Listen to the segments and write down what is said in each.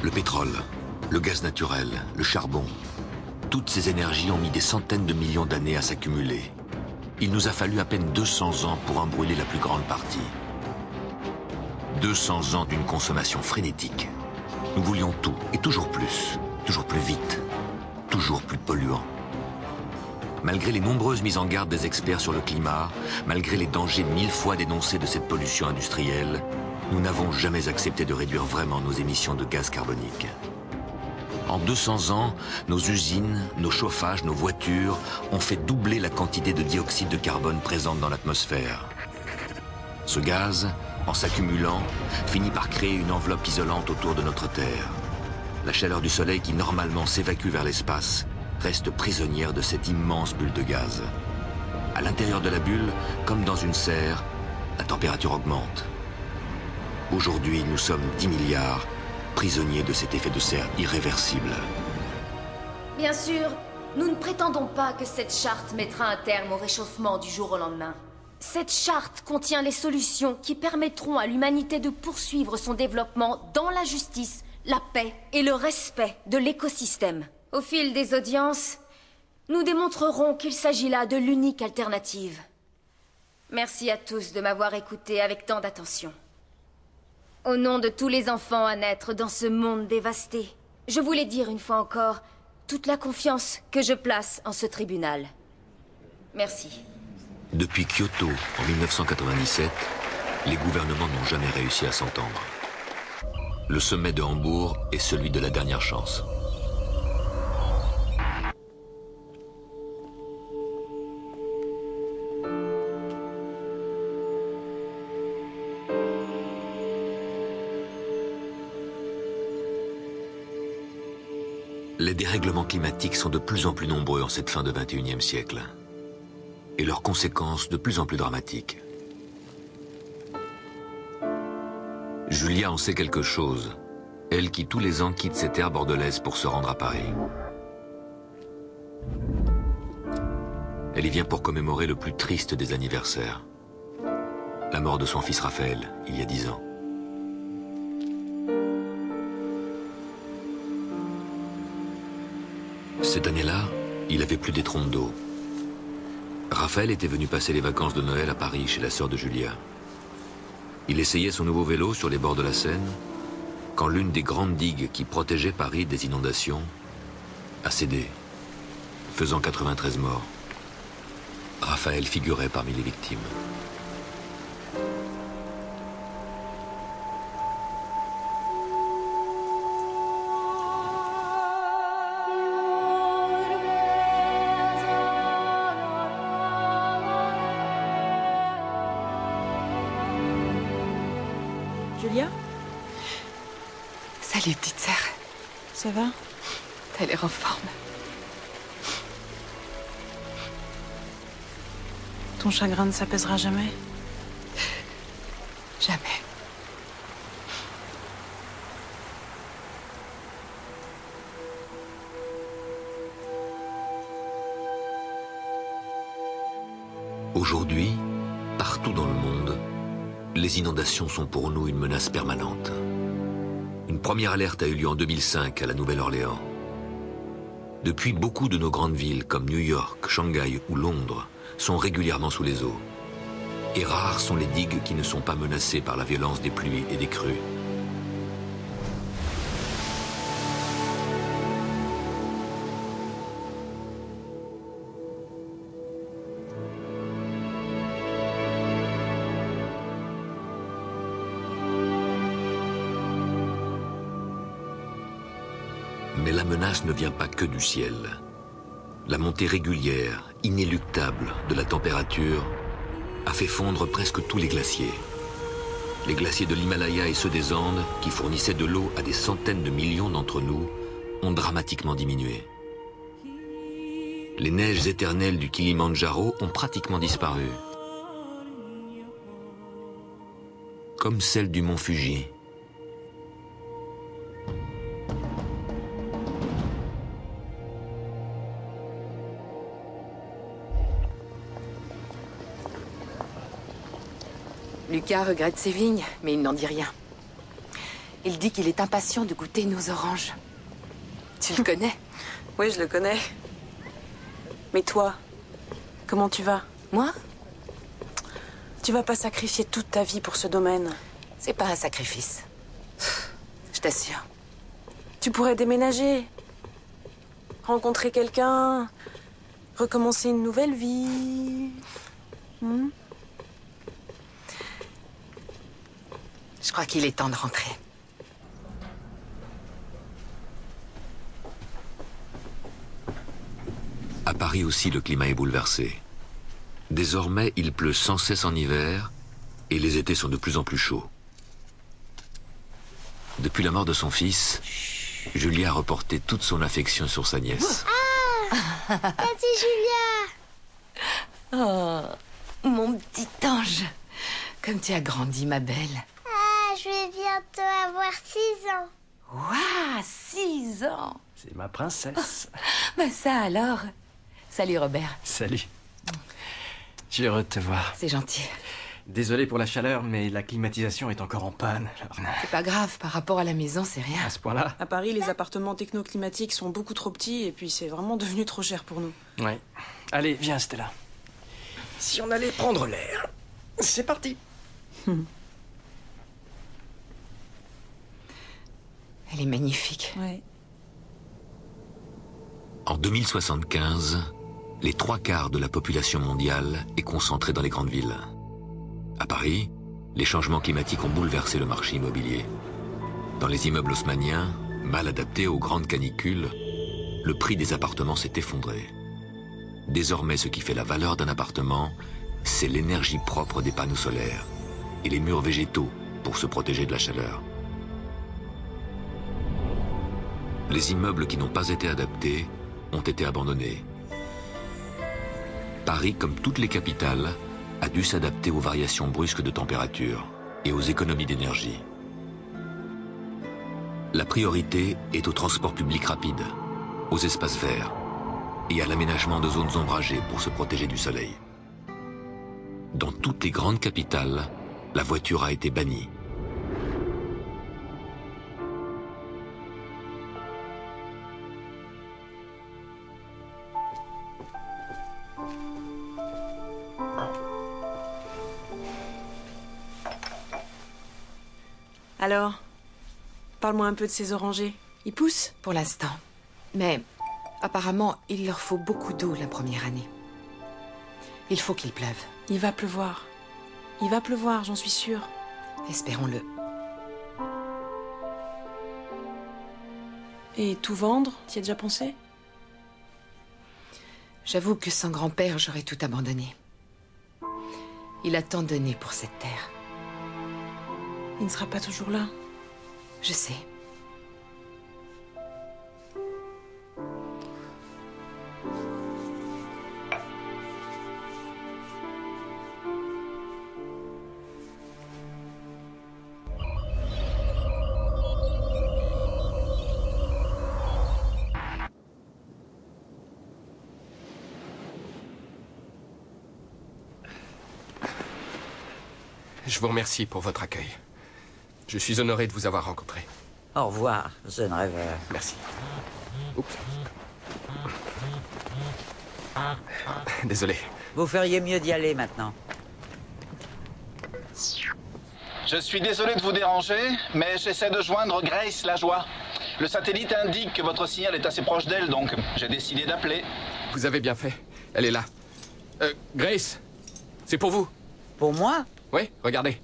Le pétrole, le gaz naturel, le charbon, toutes ces énergies ont mis des centaines de millions d'années à s'accumuler. Il nous a fallu à peine 200 ans pour en brûler la plus grande partie. 200 ans d'une consommation frénétique. Nous voulions tout, et toujours plus vite, toujours plus polluant. Malgré les nombreuses mises en garde des experts sur le climat, malgré les dangers 1000 fois dénoncés de cette pollution industrielle, nous n'avons jamais accepté de réduire vraiment nos émissions de gaz carbonique. En 200 ans, nos usines, nos chauffages, nos voitures ont fait doubler la quantité de dioxyde de carbone présente dans l'atmosphère. Ce gaz, en s'accumulant, finit par créer une enveloppe isolante autour de notre Terre. La chaleur du Soleil qui normalement s'évacue vers l'espace reste prisonnière de cette immense bulle de gaz. À l'intérieur de la bulle, comme dans une serre, la température augmente. Aujourd'hui, nous sommes 10 milliards, prisonniers de cet effet de serre irréversible. Bien sûr, nous ne prétendons pas que cette charte mettra un terme au réchauffement du jour au lendemain. Cette charte contient les solutions qui permettront à l'humanité de poursuivre son développement dans la justice, la paix et le respect de l'écosystème. Au fil des audiences, nous démontrerons qu'il s'agit là de l'unique alternative. Merci à tous de m'avoir écouté avec tant d'attention. Au nom de tous les enfants à naître dans ce monde dévasté, je voulais dire une fois encore toute la confiance que je place en ce tribunal. Merci. Depuis Kyoto, en 1997, les gouvernements n'ont jamais réussi à s'entendre. Le sommet de Hambourg est celui de la dernière chance. Les dérèglements climatiques sont de plus en plus nombreux en cette fin de XXIe siècle. Et leurs conséquences de plus en plus dramatiques. Julia en sait quelque chose, elle qui tous les ans quitte ces terres bordelaises pour se rendre à Paris. Elle y vient pour commémorer le plus triste des anniversaires. La mort de son fils Raphaël, il y a 10 ans. Cette année-là, il avait plus des trompes d'eau. Raphaël était venu passer les vacances de Noël à Paris chez la sœur de Julia. Il essayait son nouveau vélo sur les bords de la Seine quand l'une des grandes digues qui protégeait Paris des inondations a cédé, faisant 93 morts. Raphaël figurait parmi les victimes. Julia? Salut, petite sœur. Ça va? T'as l'air en forme. Ton chagrin ne s'apaisera jamais? Jamais. Aujourd'hui, partout dans le monde, les inondations sont pour nous une menace permanente. Une première alerte a eu lieu en 2005 à la Nouvelle-Orléans. Depuis, beaucoup de nos grandes villes comme New York, Shanghai ou Londres sont régulièrement sous les eaux. Et rares sont les digues qui ne sont pas menacées par la violence des pluies et des crues. Mais la menace ne vient pas que du ciel. La montée régulière, inéluctable de la température a fait fondre presque tous les glaciers. Les glaciers de l'Himalaya et ceux des Andes, qui fournissaient de l'eau à des centaines de millions d'entre nous, ont dramatiquement diminué. Les neiges éternelles du Kilimandjaro ont pratiquement disparu. Comme celles du mont Fuji. Lucas regrette ses vignes, mais il n'en dit rien. Il dit qu'il est impatient de goûter nos oranges. Tu le connais? Oui, je le connais. Mais toi, comment tu vas? Moi? Tu vas pas sacrifier toute ta vie pour ce domaine. C'est pas un sacrifice. Je t'assure. Tu pourrais déménager. Rencontrer quelqu'un. Recommencer une nouvelle vie. Je crois qu'il est temps de rentrer. À Paris aussi, le climat est bouleversé. Désormais, il pleut sans cesse en hiver et les étés sont de plus en plus chauds. Depuis la mort de son fils, Julia a reporté toute son affection sur sa nièce. Tati Julia! Oh, mon petit ange. Comme tu as grandi, ma belle. Ah, je vais bientôt avoir 6 ans. Waouh, 6 ans. C'est ma princesse. Bah ça alors. Salut Robert. Salut. Je suis heureux de te voir. C'est gentil. Désolé pour la chaleur, mais la climatisation est encore en panne. Alors, C'est pas grave, par rapport à la maison, c'est rien. à ce point-là. À Paris, les appartements technoclimatiques sont beaucoup trop petits et puis c'est vraiment devenu trop cher pour nous. Ouais. Allez, viens, Stella. Si on allait prendre l'air. C'est parti. Elle est magnifique. Ouais. En 2075, les 3/4 de la population mondiale est concentrée dans les grandes villes. À Paris, les changements climatiques ont bouleversé le marché immobilier. Dans les immeubles haussmanniens, mal adaptés aux grandes canicules, le prix des appartements s'est effondré. Désormais, ce qui fait la valeur d'un appartement, c'est l'énergie propre des panneaux solaires et les murs végétaux pour se protéger de la chaleur. Les immeubles qui n'ont pas été adaptés ont été abandonnés. Paris, comme toutes les capitales, a dû s'adapter aux variations brusques de température et aux économies d'énergie. La priorité est au transport public rapide, aux espaces verts et à l'aménagement de zones ombragées pour se protéger du soleil. Dans toutes les grandes capitales, la voiture a été bannie. Alors, parle-moi un peu de ces orangers. Ils poussent? Pour l'instant. Mais apparemment, il leur faut beaucoup d'eau la première année. Il faut qu'il pleuve. Il va pleuvoir. Il va pleuvoir, j'en suis sûre. Espérons-le. Et tout vendre, t'y as déjà pensé? J'avoue que sans grand-père, j'aurais tout abandonné. Il a tant donné pour cette terre. Il ne sera pas toujours là. Je sais. Je vous remercie pour votre accueil. Je suis honoré de vous avoir rencontré. Au revoir, jeune rêveur. Merci. Oups. Désolé. Vous feriez mieux d'y aller maintenant. Je suis désolé de vous déranger, mais j'essaie de joindre Grace Lajoie. Le satellite indique que votre signal est assez proche d'elle, donc j'ai décidé d'appeler. Vous avez bien fait. Elle est là. Grace, c'est pour vous. Pour moi? Oui, regardez.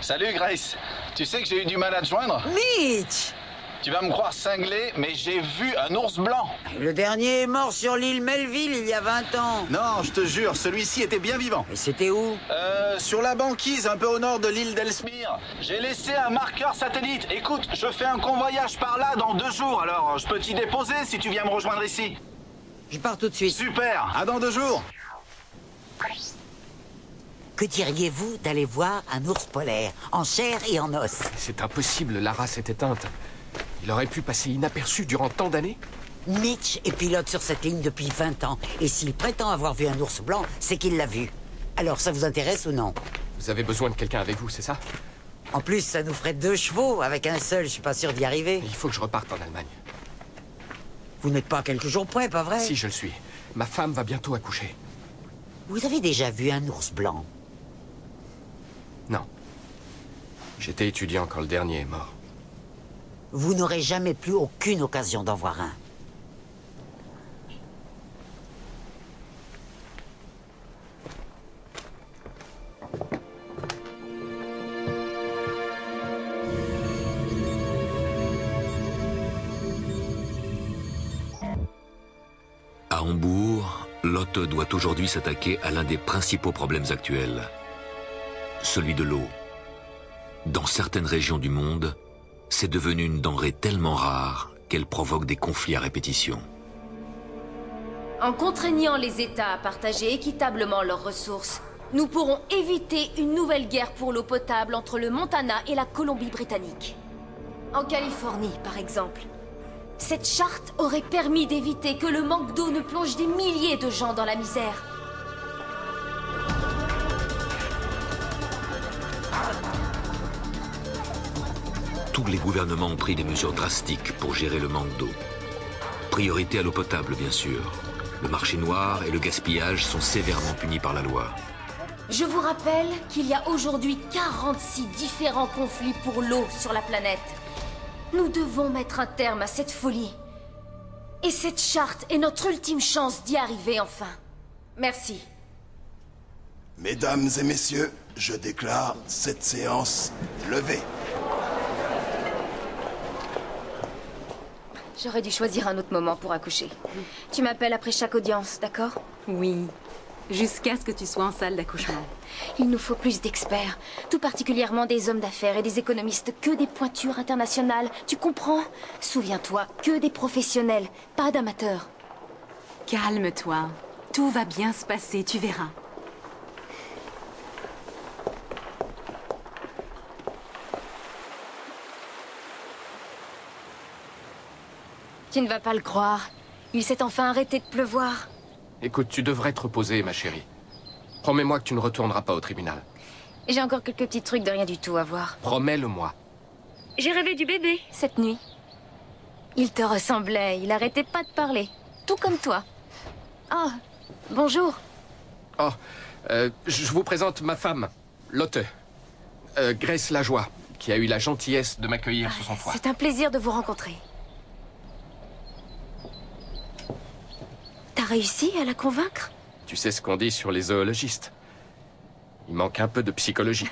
Salut Grace. Tu sais que j'ai eu du mal à te joindre? Mitch! Tu vas me croire cinglé, mais j'ai vu un ours blanc. Le dernier est mort sur l'île Melville il y a 20 ans. Non, je te jure, celui-ci était bien vivant. Et c'était où? Sur la banquise, un peu au nord de l'île d'Ellesmere. J'ai laissé un marqueur satellite. Écoute, je fais un convoyage par là dans 2 jours, alors je peux t'y déposer si tu viens me rejoindre ici. Je pars tout de suite. Super, à dans 2 jours. Que diriez-vous d'aller voir un ours polaire, en chair et en os? C'est impossible, la race est éteinte. Il aurait pu passer inaperçu durant tant d'années? Mitch est pilote sur cette ligne depuis 20 ans. Et s'il prétend avoir vu un ours blanc, c'est qu'il l'a vu. Alors, ça vous intéresse ou non? Vous avez besoin de quelqu'un avec vous, c'est ça? En plus, ça nous ferait 2 chevaux. Avec un seul, je suis pas sûr d'y arriver. Il faut que je reparte en Allemagne. Vous n'êtes pas quelques jours près, pas vrai? Si, je le suis. Ma femme va bientôt accoucher. Vous avez déjà vu un ours blanc? Non. J'étais étudiant quand le dernier est mort. Vous n'aurez jamais plus aucune occasion d'en voir un. À Hambourg, Lotte doit aujourd'hui s'attaquer à l'un des principaux problèmes actuels. Celui de l'eau. Dans certaines régions du monde, c'est devenu une denrée tellement rare qu'elle provoque des conflits à répétition. En contraignant les États à partager équitablement leurs ressources, nous pourrons éviter une nouvelle guerre pour l'eau potable entre le Montana et la Colombie-Britannique. En Californie, par exemple. Cette charte aurait permis d'éviter que le manque d'eau ne plonge des milliers de gens dans la misère. Tous les gouvernements ont pris des mesures drastiques pour gérer le manque d'eau. Priorité à l'eau potable, bien sûr. Le marché noir et le gaspillage sont sévèrement punis par la loi. Je vous rappelle qu'il y a aujourd'hui 46 différents conflits pour l'eau sur la planète. Nous devons mettre un terme à cette folie. Et cette charte est notre ultime chance d'y arriver enfin. Merci. Mesdames et messieurs, je déclare cette séance levée. J'aurais dû choisir un autre moment pour accoucher. Tu m'appelles après chaque audience, d'accord? Oui. Jusqu'à ce que tu sois en salle d'accouchement. Il nous faut plus d'experts, tout particulièrement des hommes d'affaires et des économistes, que des pointures internationales, tu comprends? Souviens-toi, que des professionnels, pas d'amateurs. Calme-toi. Tout va bien se passer, tu verras. Tu ne vas pas le croire. Il s'est enfin arrêté de pleuvoir. Écoute, tu devrais te reposer, ma chérie. Promets-moi que tu ne retourneras pas au tribunal. J'ai encore quelques petits trucs de rien du tout à voir. Promets-le-moi. J'ai rêvé du bébé cette nuit. Il te ressemblait, il arrêtait pas de parler. Tout comme toi. Oh, bonjour. Oh, je vous présente ma femme, Lotte. Grace Lajoie, qui a eu la gentillesse de m'accueillir sous son toit. C'est un plaisir de vous rencontrer. T'as réussi à la convaincre? Tu sais ce qu'on dit sur les zoologistes. Il manque un peu de psychologie.